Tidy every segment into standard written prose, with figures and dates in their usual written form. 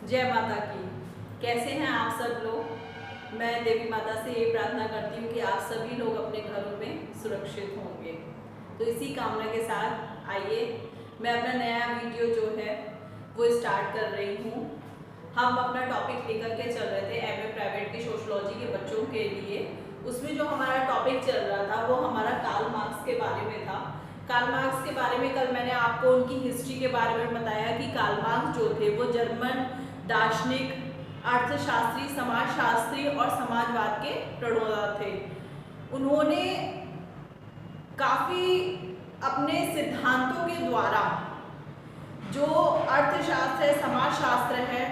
जय माता की। कैसे हैं आप सब लोग। मैं देवी माता से ये प्रार्थना करती हूँ कि आप सभी लोग अपने घरों में सुरक्षित होंगे। तो इसी कामना के साथ आइए मैं अपना नया वीडियो जो है वो स्टार्ट कर रही हूँ। हम अपना टॉपिक लेकर के चल रहे थे एमए प्राइवेट की सोशियोलॉजी के बच्चों के लिए। उसमें जो हमारा टॉपिक चल रहा था वो हमारा कार्ल मार्क्स के बारे में था। कार्ल मार्क्स के बारे में कल मैंने आपको उनकी हिस्ट्री के बारे में बताया कि कार्ल मार्क्स जो थे वो जर्मन दार्शनिक, अर्थशास्त्री, समाजशास्त्री और समाजवाद के प्रणेता थे। उन्होंने काफी अपने सिद्धांतों के द्वारा जो अर्थशास्त्र है, समाजशास्त्र है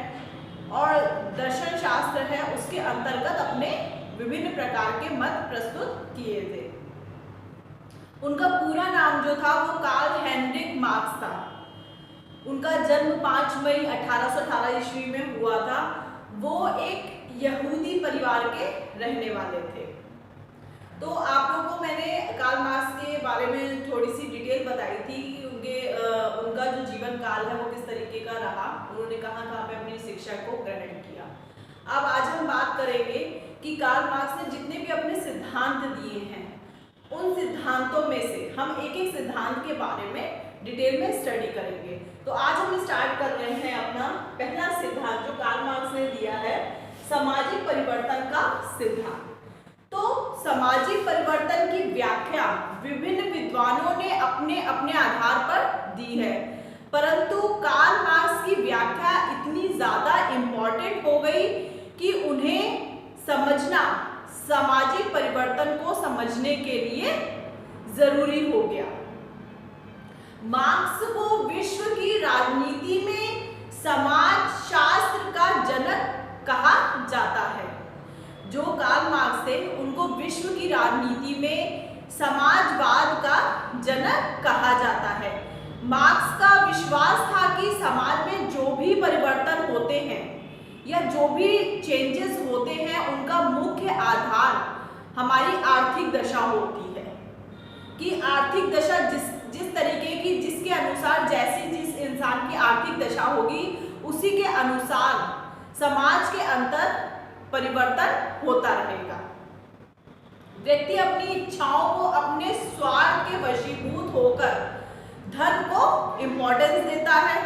और दर्शन शास्त्र है उसके अंतर्गत अपने विभिन्न प्रकार के मत प्रस्तुत किए थे। उनका पूरा नाम जो था वो कार्ल हेनरिक मार्क्स था। उनका जन्म 5 मई 1818 ईस्वी में हुआ था। वो एक यहूदी परिवार के रहने वाले थे। तो आप लोगों को मैंने कार्ल मार्क्स के बारे में थोड़ी सी डिटेल बताई थी कि उनका जो जीवन काल है वो किस तरीके का रहा, उन्होंने कहाँ पे अपनी शिक्षा को ग्रहण किया। अब आज हम बात करेंगे कि कार्ल मार्क्स ने जितने भी अपने सिद्धांत दिए हैं उन सिद्धांतों में से हम एक एक सिद्धांत के बारे में डिटेल में स्टडी करेंगे। तो आज हम स्टार्ट कर रहे हैं अपना पहला सिद्धांत जो कार्ल मार्क्स ने दिया है, सामाजिक परिवर्तन का सिद्धांत। तो सामाजिक परिवर्तन की व्याख्या विभिन्न विद्वानों ने अपने अपने आधार पर दी है, परंतु कार्ल मार्क्स की व्याख्या इतनी ज्यादा इम्पोर्टेंट हो गई कि उन्हें समझना सामाजिक परिवर्तन को समझने के लिए जरूरी हो गया। मार्क्स को विश्व की राजनीति में समाजशास्त्र का जनक कहा जाता है। जो कार्ल मार्क्स थे उनको विश्व की राजनीति में समाजवाद का जनक कहा जाता है। मार्क्स का विश्वास था कि समाज में जो भी परिवर्तन होते हैं या जो भी चेंजेस होते हैं उनका मुख्य आधार हमारी आर्थिक दशा होती है। कि आर्थिक दशा जिस तरीके की, जिसके अनुसार जैसी जिस इंसान की आर्थिक दशा होगी उसी के अनुसार समाज के अंदर परिवर्तन होता रहेगा। व्यक्ति अपनी इच्छाओं को अपने स्वार्थ के वशीभूत होकर धन को इम्पोर्टेंस देता है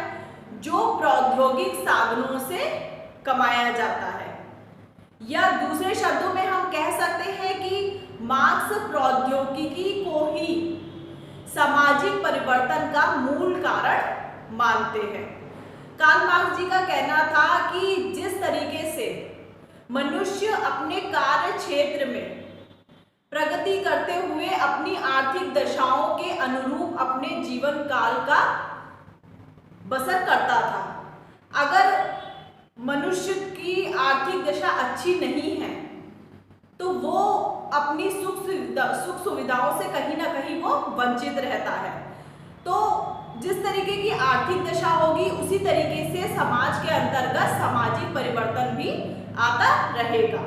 जो प्रौद्योगिक साधनों से कमाया जाता है। या दूसरे शब्दों में हम कह सकते हैं कि मार्क्स प्रौद्योगिकी को ही सामाजिक परिवर्तन का मूल कारण मानते हैं। कार्ल मार्क्स जी का कहना था कि जिस तरीके से मनुष्य अपने कार्य क्षेत्र में प्रगति करते हुए अपनी आर्थिक दशाओं के अनुरूप अपने जीवन काल का बसर करता था, अगर मनुष्य की आर्थिक दशा अच्छी नहीं है तो वो अपनी सुख सुविधाओं से कहीं ना कहीं वो वंचित रहता है। तो जिस तरीके की आर्थिक दशा होगी उसी तरीके से समाज के अंतर्गत सामाजिक परिवर्तन भी आता रहेगा।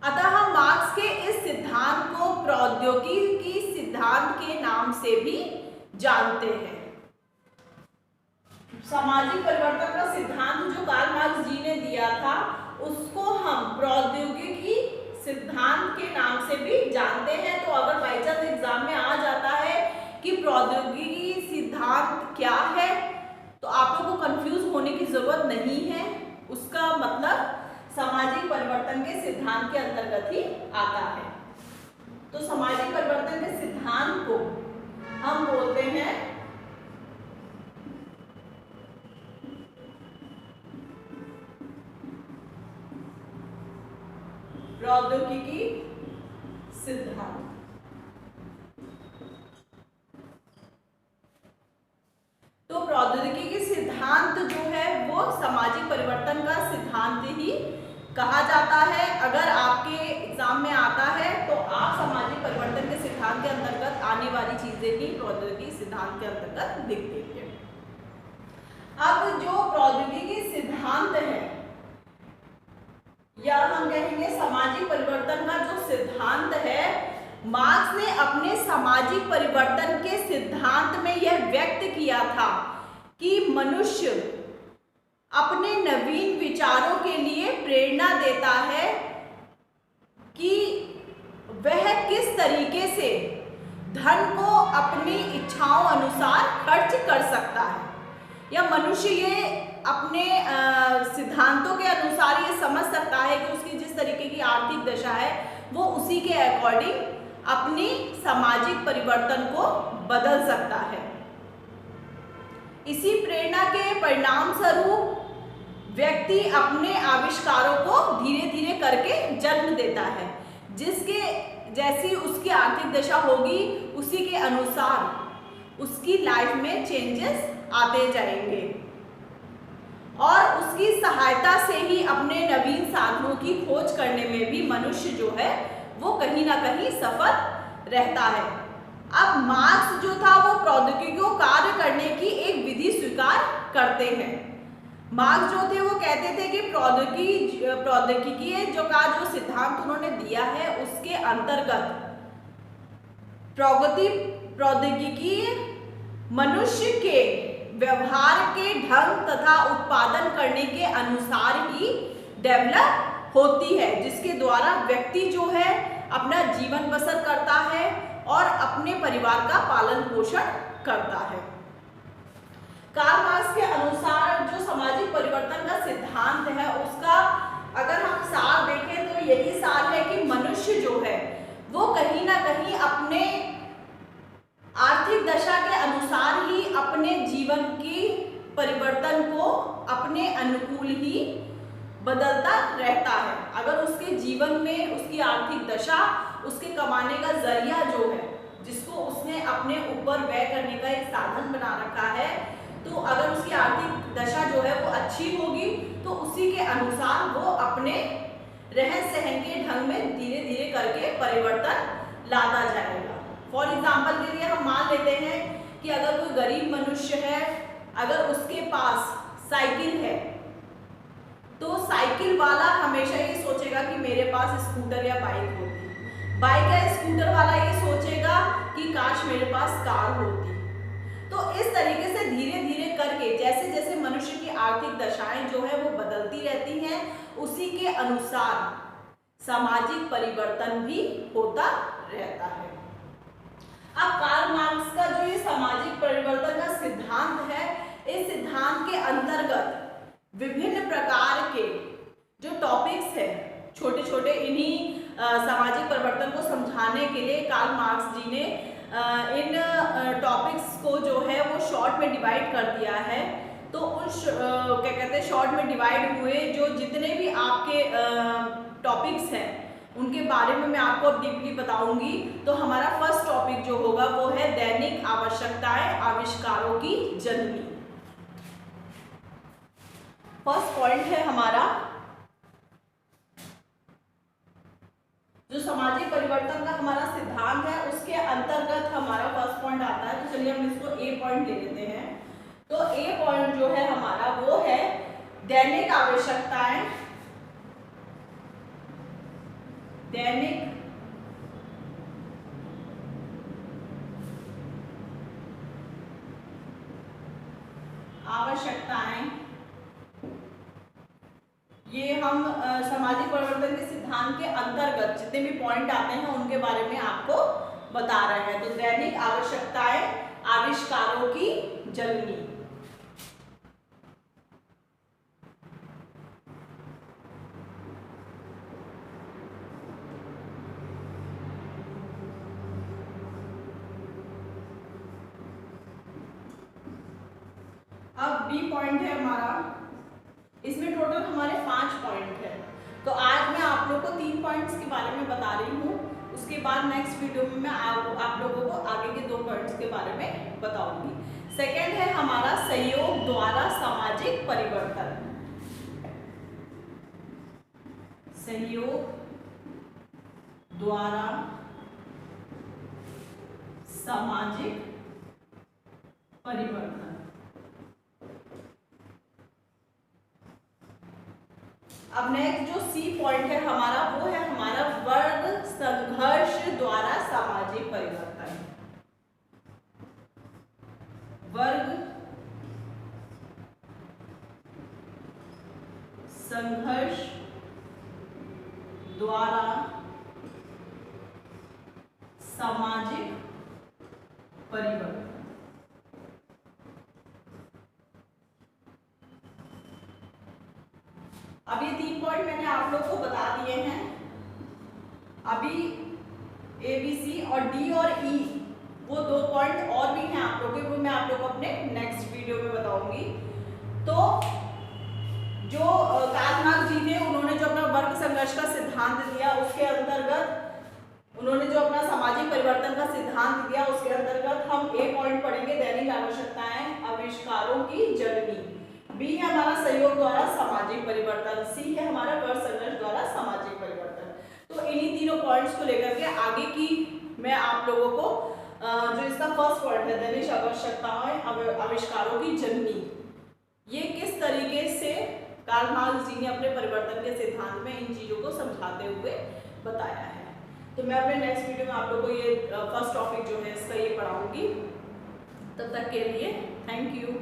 अतः हम मार्क्स के इस सिद्धांत को प्रौद्योगिकी सिद्धांत के नाम से भी जानते हैं। सामाजिक परिवर्तन का सिद्धांत जो कार्ल मार्क्स जी ने दिया था उसको हम प्रौद्योगिकी सिद्धांत के नाम से भी जानते हैं। तो अगर बाई चांस एग्जाम में आ जाता है कि प्रौद्योगिकी सिद्धांत क्या है तो आप लोगों को कंफ्यूज होने की जरूरत नहीं है। उसका मतलब सामाजिक परिवर्तन के सिद्धांत के अंतर्गत ही आता है। तो सामाजिक परिवर्तन के सिद्धांत को हम बोलते हैं प्रौद्योगिकी सिद्धांत। तो प्रौद्योगिकी सिद्धांत जो है वो सामाजिक परिवर्तन का सिद्धांत ही कहा जाता है। अगर आपके एग्जाम में आता है तो आप सामाजिक परिवर्तन के सिद्धांत के अंतर्गत आने वाली चीजें ही प्रौद्योगिकी सिद्धांत के अंतर्गत लिख देंगे। अब जो प्रौद्योगिकी सिद्धांत है या हम कहेंगे सामाजिक परिवर्तन का जो सिद्धांत है, मार्क्स ने अपने सामाजिक परिवर्तन के सिद्धांत में यह व्यक्त किया था कि मनुष्य अपने नवीन विचारों के लिए प्रेरणा देता है कि वह किस तरीके से धन को अपनी इच्छाओं अनुसार खर्च कर सकता है, या मनुष्य ये अपने सिद्धांतों के अनुसार ये समझ सकता है कि उसकी जिस तरीके की आर्थिक दशा है वो उसी के अकॉर्डिंग अपनी सामाजिक परिवर्तन को बदल सकता है। इसी प्रेरणा के परिणाम स्वरूप व्यक्ति अपने आविष्कारों को धीरे धीरे करके जन्म देता है। जिसके जैसी उसकी आर्थिक दशा होगी उसी के अनुसार उसकी लाइफ में चेंजेस आते जाएंगे और उसकी सहायता से ही अपने नवीन साधनों की खोज करने में भी मनुष्य जो है वो कहीं ना कहीं सफल रहता है। अब मार्क्स जो था वो प्रौद्योगिकी को कार्य करने की एक विधि स्वीकार करते हैं। मार्क्स जो थे वो कहते थे कि प्रौद्योगिकी जो का जो सिद्धांत उन्होंने दिया है उसके अंतर्गत प्रौद्योगिकी मनुष्य के व्यवहार के ढंग तथा उत्पादन करने के अनुसार ही डेवलप होती है, जिसके द्वारा व्यक्ति जो है अपना जीवन बसर करता है और अपने परिवार का पालन पोषण करता है। कार्ल मार्क्स के अनुसार जो सामाजिक परिवर्तन का सिद्धांत है उसका अगर हम सार देखें तो यही सार है कि मनुष्य जो है वो कहीं ना कहीं अपने आर्थिक दशा के अनुसार ही अपने जीवन की परिवर्तन को अपने अनुकूल ही बदलता रहता है। अगर उसके जीवन में उसकी आर्थिक दशा, उसके कमाने का जरिया जो है जिसको उसने अपने ऊपर व्यय करने का एक साधन बना रखा है, तो अगर उसकी आर्थिक दशा जो है वो अच्छी होगी तो उसी के अनुसार वो अपने रहन सहन के ढंग में धीरे धीरे करके परिवर्तन लाता जाएगा। फॉर एग्जाम्पल के लिए हम मान लेते हैं कि अगर कोई गरीब मनुष्य है, अगर उसके पास साइकिल है तो साइकिल वाला हमेशा ये सोचेगा कि मेरे पास स्कूटर या बाइक होती, बाइक या स्कूटर वाला ये सोचेगा कि काश मेरे पास कार होती। तो इस तरीके से धीरे धीरे करके जैसे जैसे मनुष्य की आर्थिक दशाएं जो है वो बदलती रहती हैं, उसी के अनुसार सामाजिक परिवर्तन भी होता रहता है। अब कार्ल मार्क्स का जो ये सामाजिक परिवर्तन का सिद्धांत है, इस सिद्धांत के अंतर्गत विभिन्न प्रकार के जो टॉपिक्स है, छोटे छोटे इन्हीं सामाजिक परिवर्तन को समझाने के लिए कार्ल मार्क्स जी ने इन टॉपिक्स को जो है वो शॉर्ट में डिवाइड कर दिया है। तो उन क्या कहते हैं शॉर्ट में डिवाइड हुए जो जितने भी आपके टॉपिक्स हैं उनके बारे में मैं आपको डीपली बताऊंगी। तो हमारा फर्स्ट टॉपिक जो होगा वो है दैनिक आवश्यकताएं आविष्कारों की जननी। फर्स्ट पॉइंट है हमारा जो सामाजिक परिवर्तन का हमारा सिद्धांत है उसके अंतर्गत हमारा फर्स्ट पॉइंट आता है। तो चलिए हम इसको ए पॉइंट ले लेते हैं। तो ए पॉइंट जो है हमारा वो है दैनिक आवश्यकताएं, दैनिक आवश्यकताएं। ये हम सामाजिक परिवर्तन के सिद्धांत के अंतर्गत जितने भी पॉइंट आते हैं उनके बारे में आपको बता रहे हैं। तो दैनिक आवश्यकताएं आविष्कारों की जननी। अब बी पॉइंट है हमारा, इसमें टोटल हमारे 5 पॉइंट है। तो आज मैं आप लोगों को 3 पॉइंट्स के बारे में बता रही हूँ, उसके बाद नेक्स्ट वीडियो में मैं आप लोगों को आगे के 2 पॉइंट्स के बारे में बताऊंगी। सेकंड है हमारा सहयोग द्वारा सामाजिक परिवर्तन। सहयोग द्वारा सामाजिक परिवर्तन। अब नेक्स्ट जो सी पॉइंट है हमारा वो है हमारा वर्ग संघर्ष द्वारा सामाजिक परिवर्तन। वर्ग संघर्ष द्वारा सामाजिक परिवर्तन। अब ये 3 पॉइंट मैंने आप लोग को बता दिए हैं। अभी ए बी सी और डी और ई वो 2 पॉइंट और भी हैं आप लोगों के, वो मैं आप लोग को अपने नेक्स्ट वीडियो में बताऊंगी। तो जो कार्ल मार्क्स जी थे, उन्होंने जो अपना वर्ग संघर्ष का सिद्धांत दिया, उसके अंतर्गत उन्होंने जो अपना सामाजिक परिवर्तन का सिद्धांत दिया, उसके अंतर्गत हम ए पॉइंट पढ़ेंगे दैनिक आवश्यकताएं आविष्कारों की जननी, बी है हमारा सहयोग द्वारा सामाजिक परिवर्तन, सी है हमारा वर्ग संघर्ष द्वारा सामाजिक परिवर्तन। तो इन्हीं तीनों पॉइंट्स को लेकर के आगे की मैं आप लोगों को जो इसका फर्स्ट पॉइंट है दैनिक आवश्यकताएं आविष्कारों की जननी, ये किस तरीके से कार्ल मार्क्स जी ने अपने परिवर्तन के सिद्धांत में इन चीजों को समझाते हुए बताया है। तो मैं अपने नेक्स्ट वीडियो में आप लोगों को ये फर्स्ट टॉपिक जो है इसका ये पढ़ाऊंगी। तब तक के लिए थैंक यू।